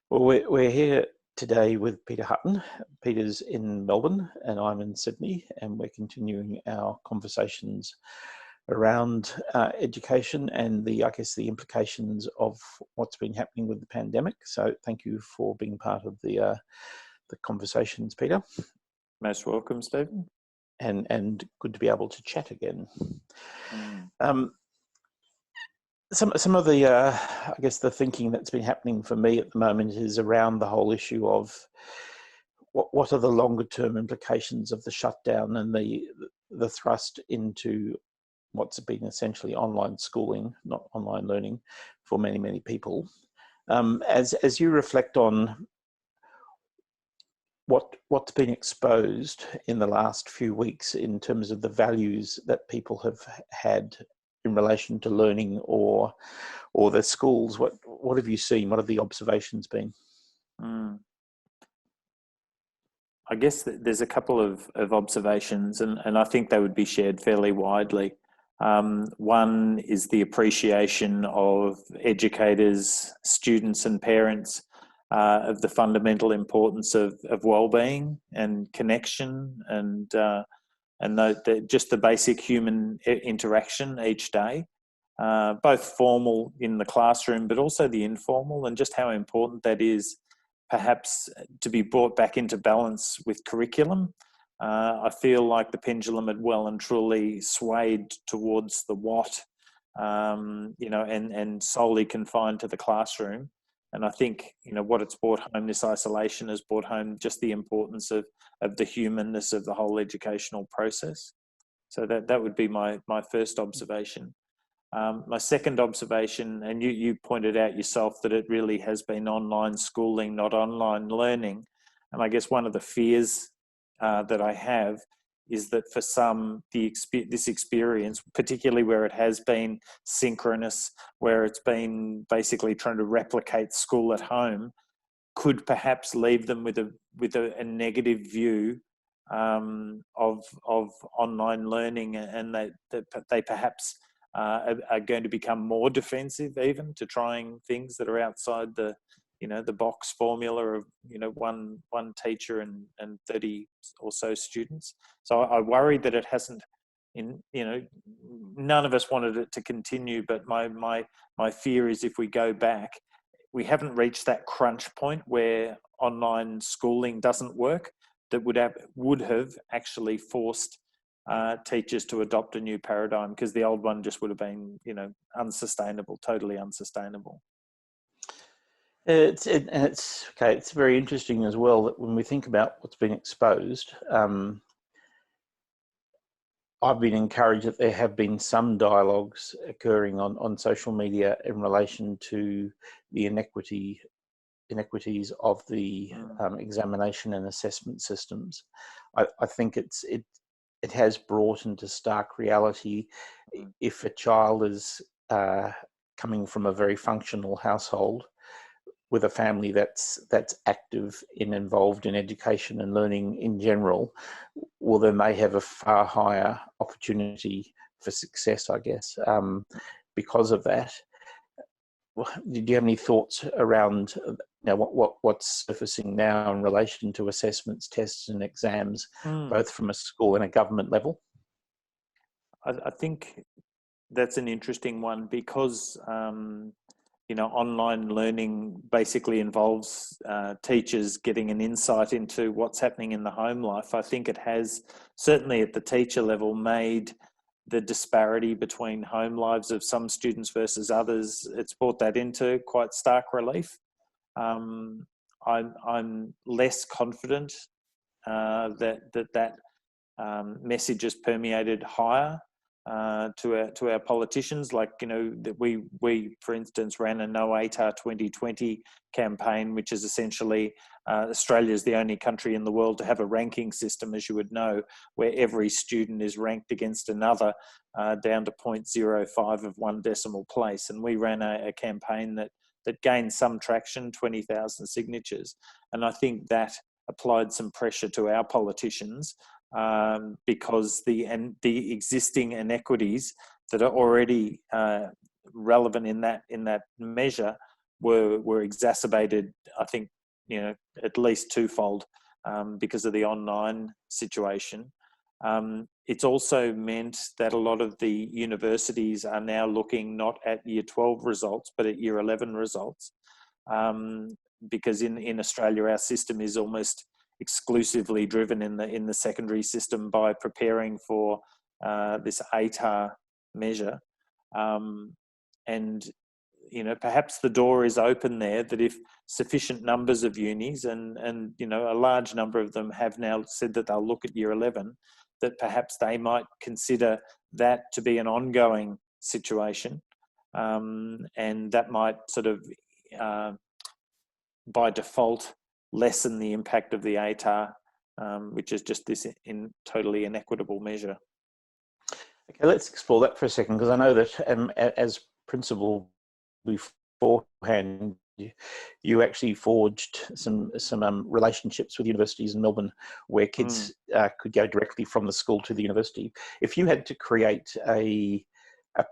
Well, we're here today with Peter Hutton. Peter's in Melbourne and I'm in Sydney, and we're continuing our conversations around education and I guess the implications of what's been happening with the pandemic. So thank you for being part of the conversations, Peter. Most welcome, Stephen. And good to be able to chat again. Some of the, I guess, the thinking that's been happening for me at the moment is around the whole issue of what are the longer term implications of the shutdown and the thrust into what's been essentially online schooling, not online learning, for many, many people. As you reflect on what's been exposed in the last few weeks in terms of the values that people have had in relation to learning or the schools, what have you seen? What have the observations been? I guess there's a couple of observations, and I think they would be shared fairly widely. One is the appreciation of educators, students and parents of the fundamental importance of well-being and connection and just the basic human interaction each day, both formal in the classroom, but also the informal, and just how important that is perhaps to be brought back into balance with curriculum. I feel like the pendulum had well and truly swayed towards the what, and solely confined to the classroom. And I think, what it's brought home, this isolation has brought home just the importance of the humanness of the whole educational process. So that would be my first observation. My second observation, and you pointed out yourself that it really has been online schooling, not online learning. And I guess one of the fears that I have is that for some, this experience, particularly where it has been synchronous, where it's been basically trying to replicate school at home, could perhaps leave them with a negative view of online learning, and they perhaps are going to become more defensive even to trying things that are outside the box formula of one teacher and 30 or so students. So I worry that it hasn't, none of us wanted it to continue, but my fear is if we go back, we haven't reached that crunch point where online schooling doesn't work, that would have actually forced teachers to adopt a new paradigm, because the old one just would have been, unsustainable, totally unsustainable. It's okay. It's very interesting as well that when we think about what's been exposed, I've been encouraged that there have been some dialogues occurring on social media in relation to the inequities of the examination and assessment systems. I think it has brought into stark reality, if a child is coming from a very functional household with a family that's active and involved in education and learning in general, well, then they have a far higher opportunity for success, I guess, because of that. Did you have any thoughts around what's surfacing now in relation to assessments, tests and exams, both from a school and a government level? I think that's an interesting one, because online learning basically involves teachers getting an insight into what's happening in the home life. I think it has, certainly at the teacher level, made the disparity between home lives of some students versus others, it's brought that into quite stark relief. I'm less confident that message has permeated higher to our politicians. Like, that we for instance ran a No ATAR 2020 campaign, which is essentially Australia is the only country in the world to have a ranking system, as you would know, where every student is ranked against another down to 0.05 of one decimal place. And we ran a campaign that gained some traction, 20,000 signatures, and I think that applied some pressure to our politicians, because the existing inequities that are already relevant in that measure were exacerbated I think, at least twofold because of the online situation. It's also meant that a lot of the universities are now looking not at year 12 results, but at year 11 results. Because in Australia, our system is almost exclusively driven in the secondary system by preparing for this ATAR measure. And perhaps the door is open there, that if sufficient numbers of unis and a large number of them have now said that they'll look at year 11, that perhaps they might consider that to be an ongoing situation. And that might sort of, by default, lessen the impact of the ATAR, which is just this totally inequitable measure. Okay, let's explore that for a second, because I know that as principal beforehand, you actually forged some relationships with universities in Melbourne where kids could go directly from the school to the university. If you had to create a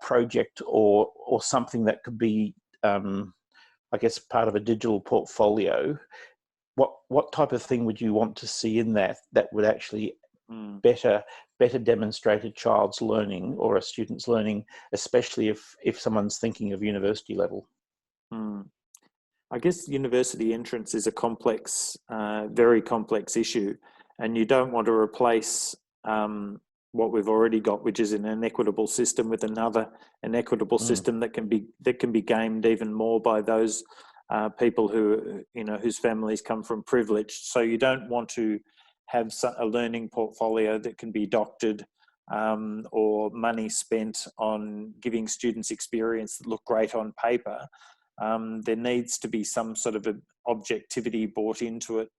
project or something that could be, I guess, part of a digital portfolio, what type of thing would you want to see in that would actually better demonstrate a child's learning or a student's learning, especially if someone's thinking of university level? I guess university entrance is a complex, very complex issue, and you don't want to replace what we've already got, which is an inequitable system, with another inequitable system that can be gamed even more by those people who whose families come from privilege. So you don't want to have a learning portfolio that can be doctored, or money spent on giving students experience that look great on paper. There needs to be some sort of objectivity brought into it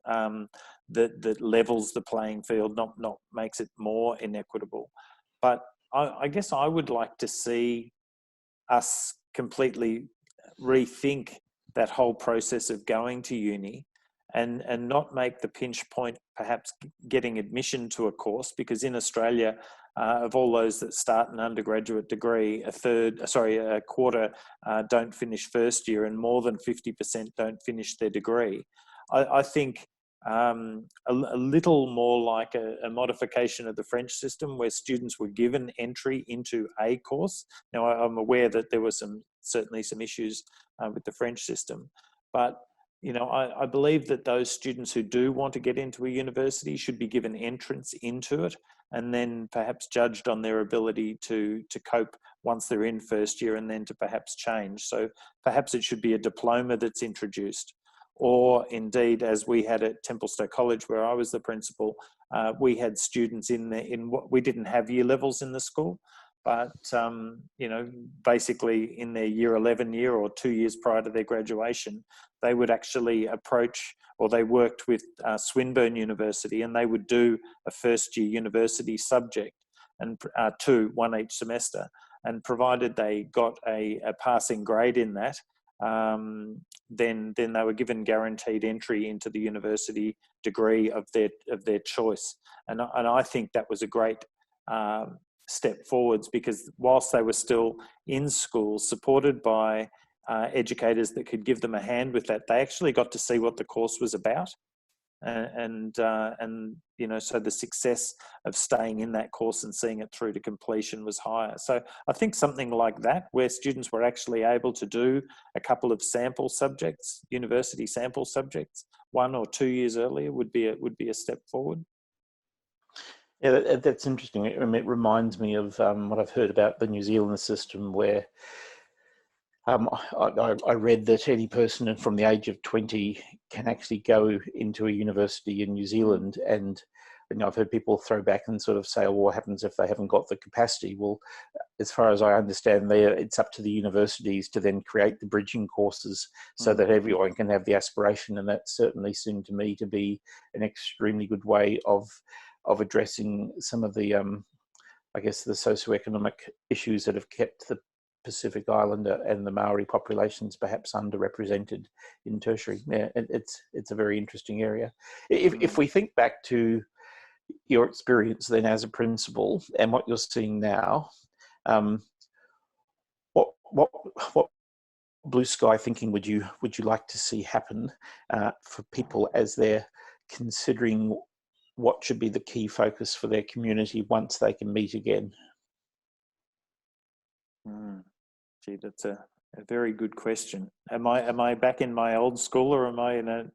that levels the playing field, not makes it more inequitable. But I guess I would like to see us completely rethink that whole process of going to uni, and not make the pinch point perhaps getting admission to a course, because in Australia, of all those that start an undergraduate degree, a quarter don't finish first year, and more than 50% don't finish their degree. I think a little more like a modification of the French system, where students were given entry into a course. Now, I'm aware that there were certainly some issues with the French system, but I believe that those students who do want to get into a university should be given entrance into it, and then perhaps judged on their ability to cope once they're in first year, and then to perhaps change. So perhaps it should be a diploma that's introduced. Or indeed, as we had at Templestowe College, where I was the principal, we had students in what we didn't have year levels in the school, but basically in their year 11 year or 2 years prior to their graduation, they would actually approach, or they worked with Swinburne University, and they would do a first year university subject, and one each semester, and provided they got a passing grade in that, then they were given guaranteed entry into the university degree of their choice. And I think that was a great step forwards, because whilst they were still in school, supported by educators that could give them a hand with that, they actually got to see what the course was about. And so the success of staying in that course and seeing it through to completion was higher. So I think something like that, where students were actually able to do a couple of sample subjects, university sample subjects, 1 or 2 years earlier, would be a step forward. Yeah, that's interesting. It reminds me of what I've heard about the New Zealand system, where I read that any person from the age of 20 can actually go into a university in New Zealand. And I've heard people throw back and sort of say, well, what happens if they haven't got the capacity? Well, as far as I understand, it's up to the universities to then create the bridging courses so that everyone can have the aspiration. And that certainly seemed to me to be an extremely good way of addressing some of the, I guess, the socioeconomic issues that have kept the Pacific Islander and the Maori populations perhaps underrepresented in tertiary. Yeah, it's a very interesting area. If we think back to your experience then as a principal and what you're seeing now, what blue sky thinking would you like to see happen for people as they're considering what should be the key focus for their community once they can meet again? Gee, that's a very good question. Am I back in my old school, or am I in a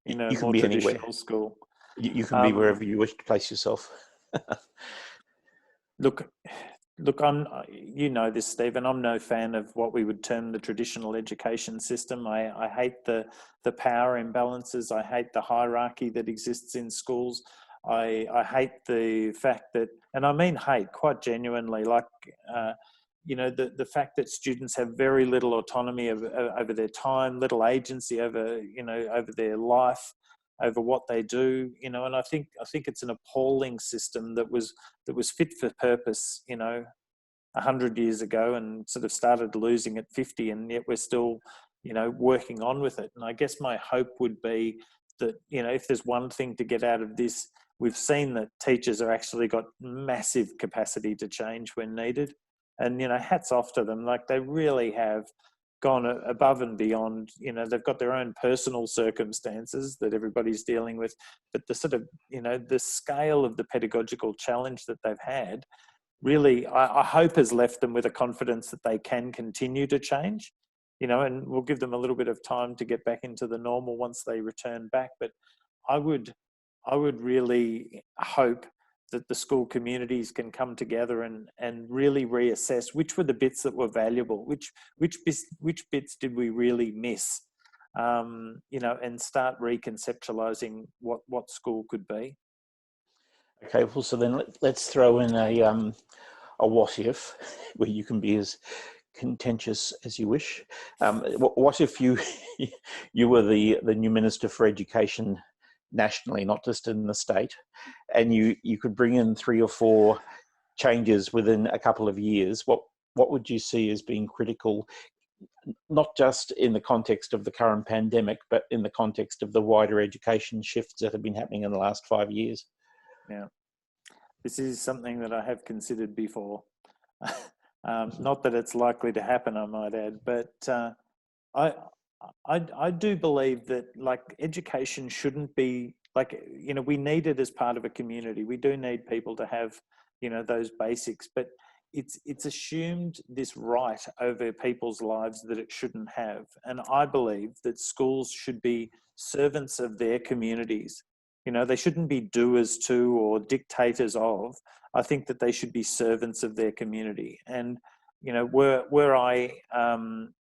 You can more be anywhere. traditional school? You can be wherever you wish to place yourself. Look, I'm, you know this, Stephen, I'm no fan of what we would term the traditional education system. I hate the power imbalances. I hate the hierarchy that exists in schools. I hate the fact that, and I mean hate quite genuinely, like, the fact that students have very little autonomy over their time, little agency over their life, over what they do, and I think it's an appalling system that was fit for purpose, 100 years ago, and sort of started losing at 50, and yet we're still, working on with it. And I guess my hope would be that, if there's one thing to get out of this, we've seen that teachers are actually got massive capacity to change when needed. And, hats off to them. Like, they really have gone above and beyond. They've got their own personal circumstances that everybody's dealing with, but the sort of, the scale of the pedagogical challenge that they've had really, I hope, has left them with a confidence that they can continue to change, and we'll give them a little bit of time to get back into the normal once they return back. But I would really hope that the school communities can come together and really reassess which were the bits that were valuable, which bits did we really miss, and start reconceptualizing what school could be. Okay, well, so then let's throw in a what if, where you can be as contentious as you wish. What if you were the new Minister for Education nationally, not just in the state, and you could bring in 3 or 4 changes within a couple of years? What would you see as being critical, not just in the context of the current pandemic, but in the context of the wider education shifts that have been happening in the last 5 years? Yeah, this is something that I have considered before. Not that it's likely to happen, I might add, but I do believe that, like, education shouldn't be like, we need it as part of a community. We do need people to have, those basics, but it's assumed this right over people's lives that it shouldn't have. And I believe that schools should be servants of their communities. They shouldn't be doers to or dictators of. I think that they should be servants of their community. And, were I,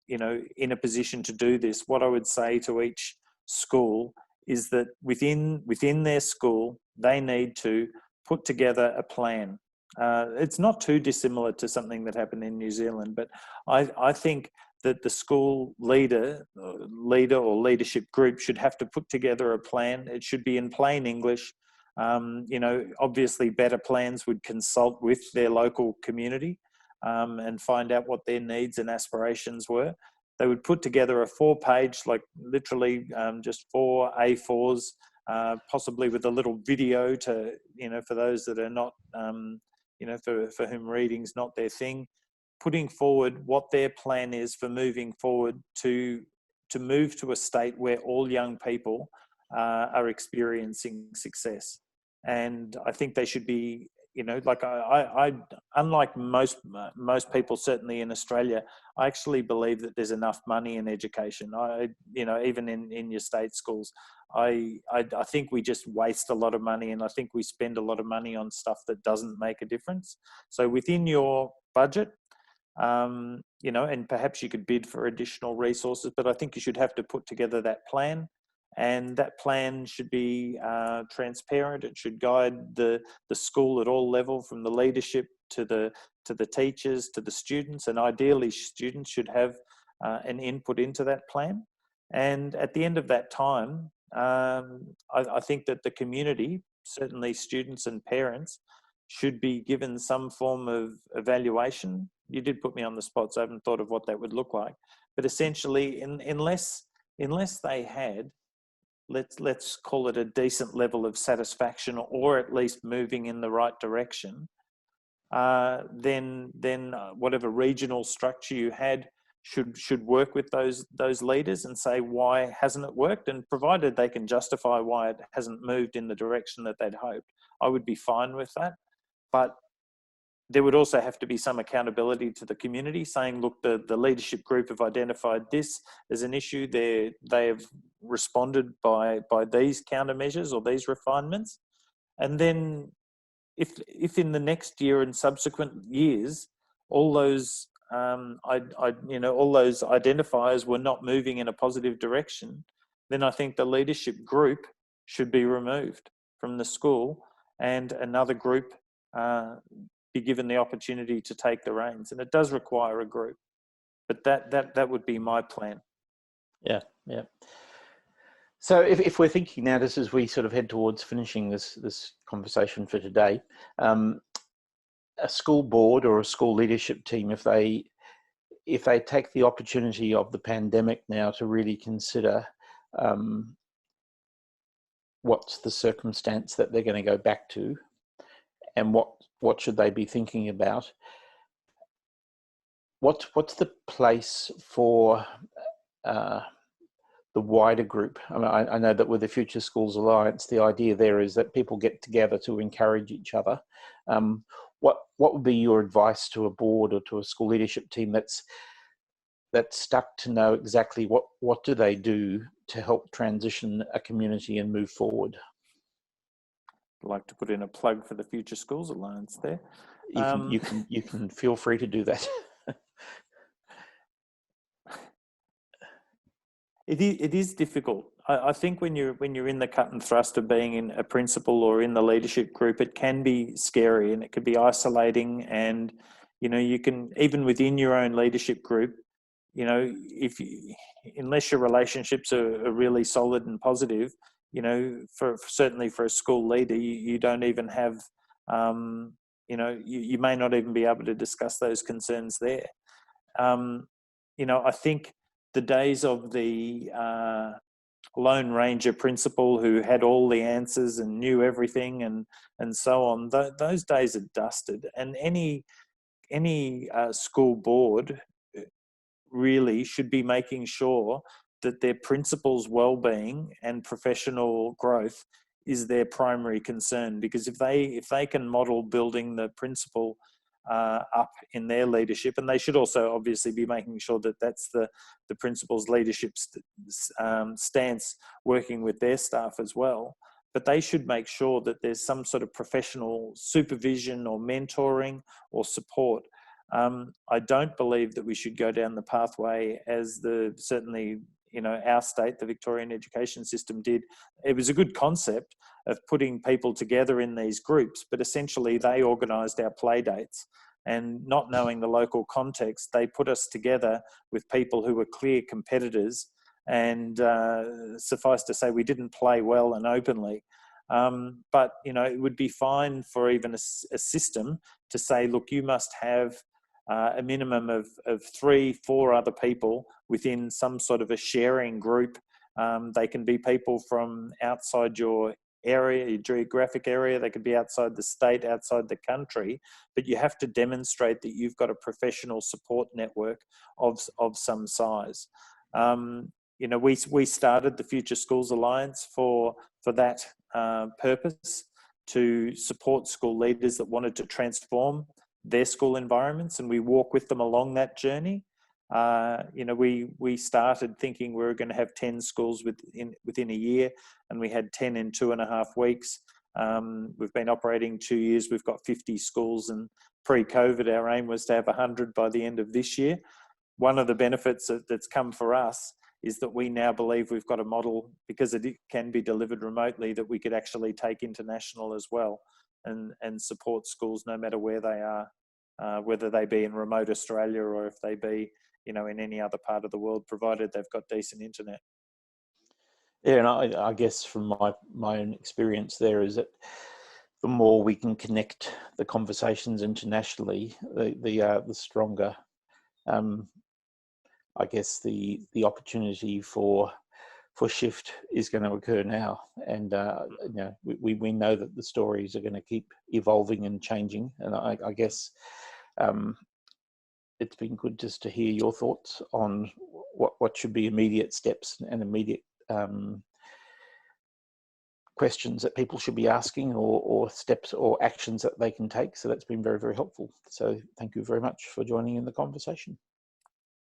in a position to do this, what I would say to each school is that within their school, they need to put together a plan. It's not too dissimilar to something that happened in New Zealand, but I think that the school leader or leadership group should have to put together a plan. It should be in plain English. Obviously better plans would consult with their local community and find out what their needs and aspirations were. They would put together a 4-page, like literally just 4 A4s, possibly with a little video to, for those that are not, for whom reading's not their thing, putting forward what their plan is for moving forward to move to a state where all young people are experiencing success. And I think they should be, like I unlike most people, certainly in Australia, I actually believe that there's enough money in education. Even in your state schools, I think we just waste a lot of money, and I think we spend a lot of money on stuff that doesn't make a difference. So within your budget, and perhaps you could bid for additional resources, but I think you should have to put together that plan. And that plan should be transparent. It should guide the school at all level, from the leadership to the teachers to the students. And ideally, students should have an input into that plan. And at the end of that time, I think that the community, certainly students and parents, should be given some form of evaluation. You did put me on the spot, so I haven't thought of what that would look like. But essentially, unless they had, let's call it, a decent level of satisfaction, or at least moving in the right direction, then whatever regional structure you had should work with those leaders and say, why hasn't it worked? And provided they can justify why it hasn't moved in the direction that they'd hoped, I would be fine with that. But there would also have to be some accountability to the community, saying, look, the leadership group have identified this as an issue. They have responded by these countermeasures or these refinements. And then if in the next year and subsequent years, all those all those identifiers were not moving in a positive direction, then I think the leadership group should be removed from the school and another group be given the opportunity to take the reins. And it does require a group, but that would be my plan. Yeah. So if we're thinking now, just as we sort of head towards finishing this conversation for today, a school board or a school leadership team, if they take the opportunity of the pandemic now to really consider what's the circumstance that they're going to go back to, and what should they be thinking about? What's the place for the wider group? I mean, I know that with the Future Schools Alliance, the idea there is that people get together to encourage each other. What would be your advice to a board or to a school leadership team that's stuck to know exactly what do they do to help transition a community and move forward? I'd like to put in a plug for the Future Schools Alliance there. You can feel free to do that. It is difficult. I think when you're in the cut and thrust of being in a principal or in the leadership group, it can be scary and it can be isolating. And you can, even within your own leadership group, unless your relationships are really solid and positive, certainly for a school leader, you don't even have, you may not even be able to discuss those concerns there. I think the days of the Lone Ranger principal who had all the answers and knew everything and so on, those days are dusted. And any school board really should be making sure that their principals' well-being and professional growth is their primary concern. Because if they can model building the principal up in their leadership, and they should also obviously be making sure that that's the principal's leadership stance working with their staff as well. But they should make sure that there's some sort of professional supervision or mentoring or support. I don't believe that we should go down the pathway as certainly our state, the Victorian education system, did. It was a good concept of putting people together in these groups, but essentially they organised our play dates, and not knowing the local context, they put us together with people who were clear competitors, and suffice to say we didn't play well and openly. But it would be fine for even a system to say, look, you must have a minimum of 3-4 other people within some sort of a sharing group. They can be people from outside your area, your geographic area. They could be outside the state, outside the country, but you have to demonstrate that you've got a professional support network of some size. We started the Future Schools Alliance for that purpose, to support school leaders that wanted to transform their school environments, and we walk with them along that journey. We started thinking we were going to have 10 schools within a year, and we had 10 in 2.5 weeks. We've been operating 2 years. We've got 50 schools, and pre-COVID, our aim was to have 100 by the end of this year. One of the benefits that's come for us is that we now believe we've got a model, because it can be delivered remotely, that we could actually take international as well and support schools no matter where they are, whether they be in remote Australia or if they be, in any other part of the world, provided they've got decent internet. Yeah, and I guess from my own experience there is that the more we can connect the conversations internationally, the stronger. I guess the opportunity for shift is going to occur now, and we know that the stories are going to keep evolving and changing, and I guess it's been good just to hear your thoughts on what should be immediate steps and immediate questions that people should be asking, or steps or actions that they can take. So that's been very, very helpful. So thank you very much for joining in the conversation.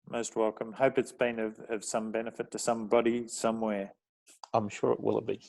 Most welcome. Hope it's been of some benefit to somebody somewhere. I'm sure it will be.